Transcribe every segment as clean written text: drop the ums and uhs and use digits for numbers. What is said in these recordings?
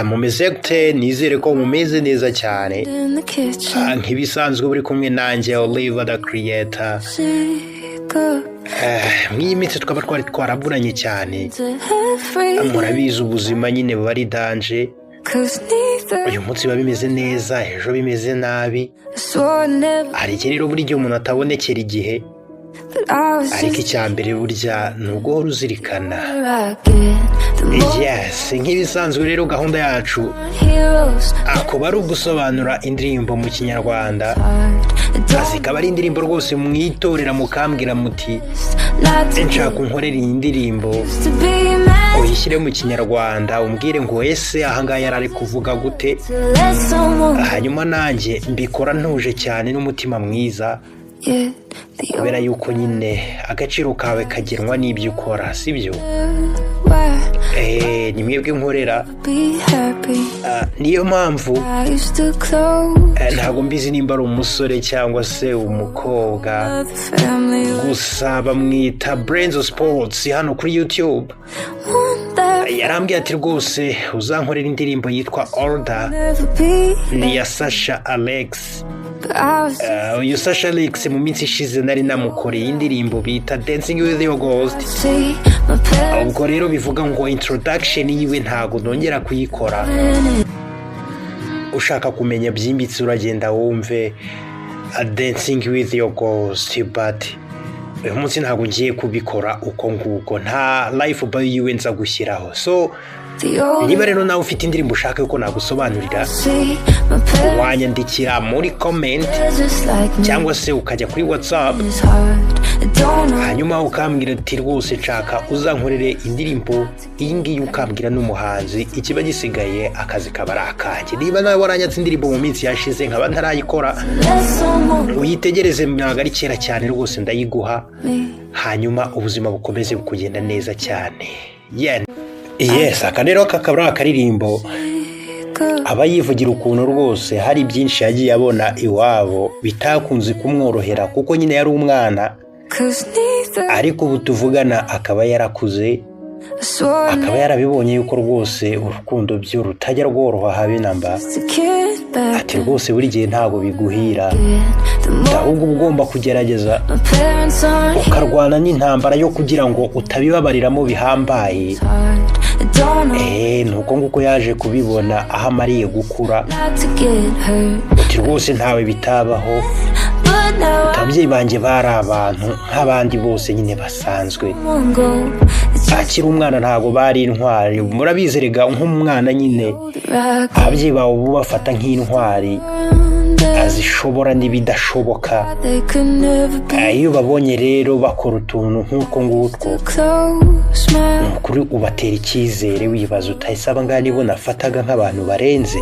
mumeze gute? Nizere ko mumeze neza cyane nk'ibisanzwe buri kumwe nanjye Oliver the Creator. Mw'iyi minsi twaba twaraburanye cyane, murabizi ubuzima nyine buba ari danje. Uyu munsi biba bimeze neza, ejo bimeze nabi. Hari igihe rero buri gihe umuntu atabonekera igihe, ariko icya mbere burya ni uguhora uzirikana. Nk'ibisanzwe rero gahunda yacu akaba ari ugusobanura indirimbo mu kinyarwanda, zikaba ari indirimbo rwose mwitorera mukambwira muti nshaka unkorera iyi ndirimbo uyishyire mu kinyarwanda, umbwire ngo ese ahangaha yari ari kuvuga gute, hanyuma nanjye mbikora ntuje cyane n'umutima mwiza, kubera yuko nyine agaciro kawe kagenwa n'ibyo ukora, sibyo? Ni mwebwe nkorera, niyo mpamvu ntabwo mbizi nimba ari umusore cyangwa se umukobwa, gusa bamwita Brains of Sports hano kuri YouTube. Yarambwiye ati rwose uzankorera indirimbo yitwa Order, ni iya Sasha Alex. Uyu Sasha Alex mu minsi ishize nari namukoreye indirimbo bita Dancing with Your Ghost. Ubwo rero bivuga ngo introduction yiwe ntago nongera kuyikora. Ushaka kumenya byimbitse uragenda wumve Dancing with Your Ghost, but uyu munsi ntago ngiye kubikora uko nguko, nta life by yiwe nza gushyiraho. So niba rero nawe ufite indirimbo ushaka yuko nagusobanurira, wanyandikira muri comment cyangwa se ukajya kuri WhatsApp, hanyuma ukambwira ati rwose nshaka uzankorere indirimbo iyi ngiyi, ukambwira n'umuhanzi. Ikiba gisigaye akazi kaba ari akanjye. Niba nawe waranyatse indirimbo mu minsi yashize nkaba ntarayikora, uyitegereze, ntabwo ari kera cyane rwose ndayiguha, hanyuma ubuzima bukomeze kugenda neza cyane. Aka rero kakaba ari akaririmbo aba yivugira ukuntu rwose hari byinshi yagiye abona iwabo bitakunze kumworohera, kuko nyine yari umwana, ariko ubu tuvugana akaba yarakuze, akaba yarabibonye yuko rwose urukundo byo rutajya rworoha habe namba. Ati rwose buri gihe ntabwo biguhira, ahubwo ugomba kugerageza ukarwana n'intambara yo kugira ngo utabibabariramo bihambaye. Nuko nguko yaje kubibona aho amariye gukura. Ati rwose ntawe bitabaho, ababyeyi banjye bari abantu nk'abandi bose nyine basanzwe, akiri umwana ntago bari intwari. Murabizi rega nk'umwana nyine ababyeyi bawe bafata nk'intwari, azishobora n'ibidashoboka. Iyo babonye rero bakora utuntu nk'uko ngutwo, kuri ubatera icyizere, wibaza utahise abangaba nibo nafataga nk'abantu barenze.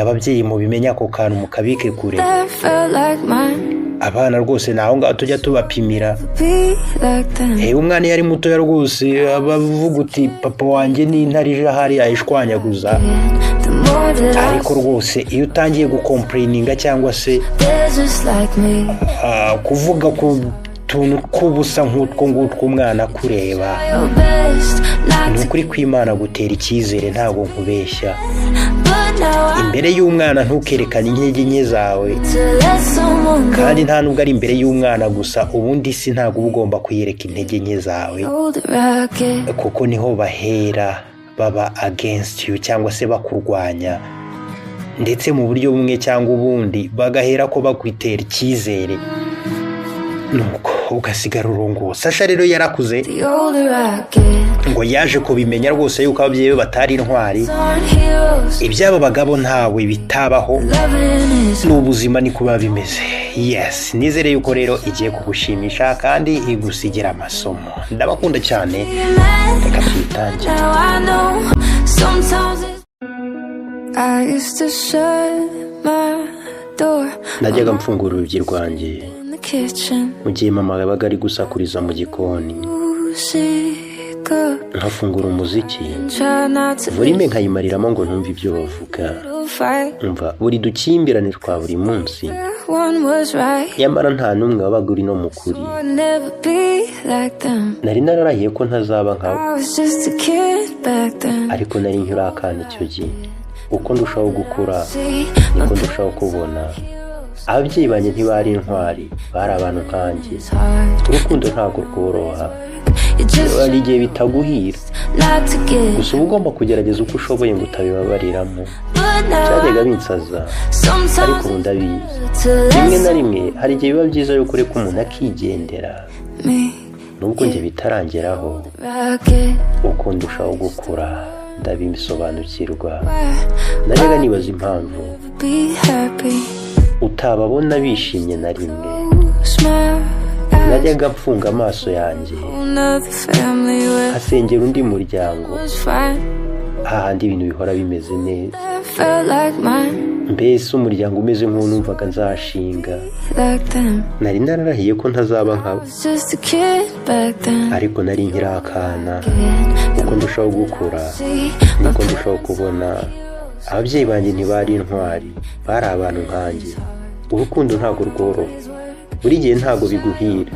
Ababyeyi mubimenya ako kantu mukabike kure. Abana rwose naho ngaho tujya tubapimira. Umwana yari mutoya rwose bavuga uti papa wanjye ni intare ije hariya ayishwanyaguza, ariko rwose iyo utangiye gukomplaininga cyangwa se kuvuga ku tuntu kubusa nk'utwo ngutwo umwana kureba, ni ukuri kw'Imana gutera icyizere, ntabwo nkubeshya. Imbere y'umwana ntukerekane intege nke zawe, kandi nta nubwo ari imbere y'umwana gusa, ubundi si ntabwo uba ugomba kuyereka intege nke zawe, kuko niho bahera baba against you cyangwa se bakurwanya, ndetse mu buryo bumwe cyangwa ubundi bagahera ko bakwitera icyizere, nuko ugasigara urungu. Sasha rero yarakuze ngo yaje kubimenya rwose yuko ababyeyi be batari intwari, ibyabo bagabo ntawe bitabaho, n'ubuzima ni kuba bimeze. Nizere yuko rero igiye kugushimisha kandi igusigira amasomo. Ndabakunda cyane, reka twitangire. Najyaga mfungura urugi rwanjye mu gihe mama yabaga ari gusakuriza mu gikoni, nkafungura umuziki volume nkayimariramo ngo ntumve ibyo bavuga, umva buri dukimbirane twa buri munsi, nyamara nta n'umwe wabaga uri no mu kuri. Nari nararahiye ko ntazaba nkabo, ariko nari nkiri akana icyo gihe. Uko ndushaho gukura niko ndushaho kubona ababyeyi banjye ntibari intwari, bari abantu nkanjye. Urukundo ntabwo rworoha, hari igihe bitaguhira, gusa uba ugomba kugerageza uko ushoboye ngo utabibabariramo. Byajyaga binsaza, ariko ubu ndabizi. Rimwe na rimwe hari igihe biba byiza yuko ureka umuntu akigendera, nubwo njye bitarangeraho. Uko ndushaho gukura ndabisobanukirwa. Najyaga nibaza impamvu utababona bishimye na rimwe. Najyaga mfunga amaso yanjye asengera undi muryango, hahandi ibintu bihora bimeze neza, mbese umuryango umeze nk'uwo numvaga nzashinga. Nari nararahiye ko ntazaba nkabo, ariko nari nkiri akana. Uko ndushaho gukura niko ndushaho kubona ababyeyi banjye ntibari intwari, bari abantu nkanjye. Urukundo ntabwo rworoha, buri gihe ntabwo biguhira,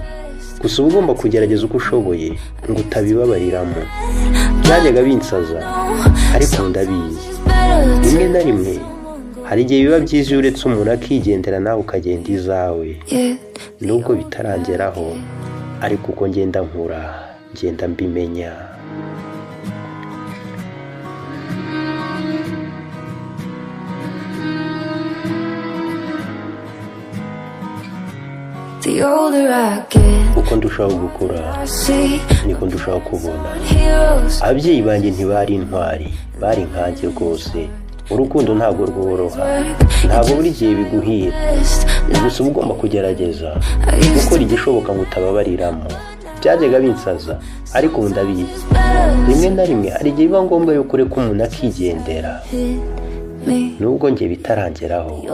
gusa uba ugomba kugerageza uko ushoboye ngo utabibabariramo. Byajyaga binsaza, ariko ndabizi. Rimwe na rimwe hari igihe biba byiza iyo uretse umuntu akigendera nawe ukagenda izawe, nubwo bitarangeraho, ariko uko ngenda nkura ngenda mbimenya. Uko ndushaho gukura niko ndushaho kubona ababyeyi banjye ntibari intwari, bari nkanjye rwose. Urukundo ntabwo rworoha, ntabwo buri gihe biguhira, gusa uba ugomba kugerageza gukora igishoboka ngo utababariramo. Byajyaga binsaza, ariko ubu ndabizi. Rimwe na rimwe hari igihe biba ngombwa yuko ureka umuntu akigendera, nubwo njye bitarangeraho,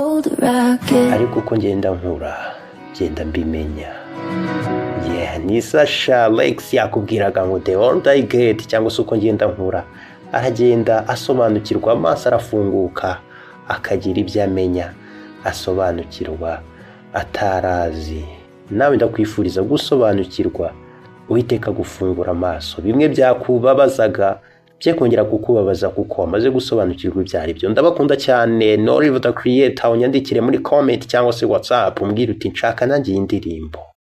ariko uko ngenda nkura ngenda mbimenya. Ni Sasha Lex yakubwiraga ngo the older I get, cyangwa se uko ngenda nkura aragenda asobanukirwa, amaso arafunguka, akagira ibyo amenya, asobanukirwa atarazi. Nawe ndakwifuriza gusobanukirwa, uhiteka gufungura amaso. Bimwe byakubabazaga bye kongera kukubabaza kuko wamaze gusobanukirwa ibyo ari byo. Ndabakunda cyane. No River the Creator, unyandikire muri comment cyangwa se WhatsApp umbwire uti nshaka nanjye indirimbo.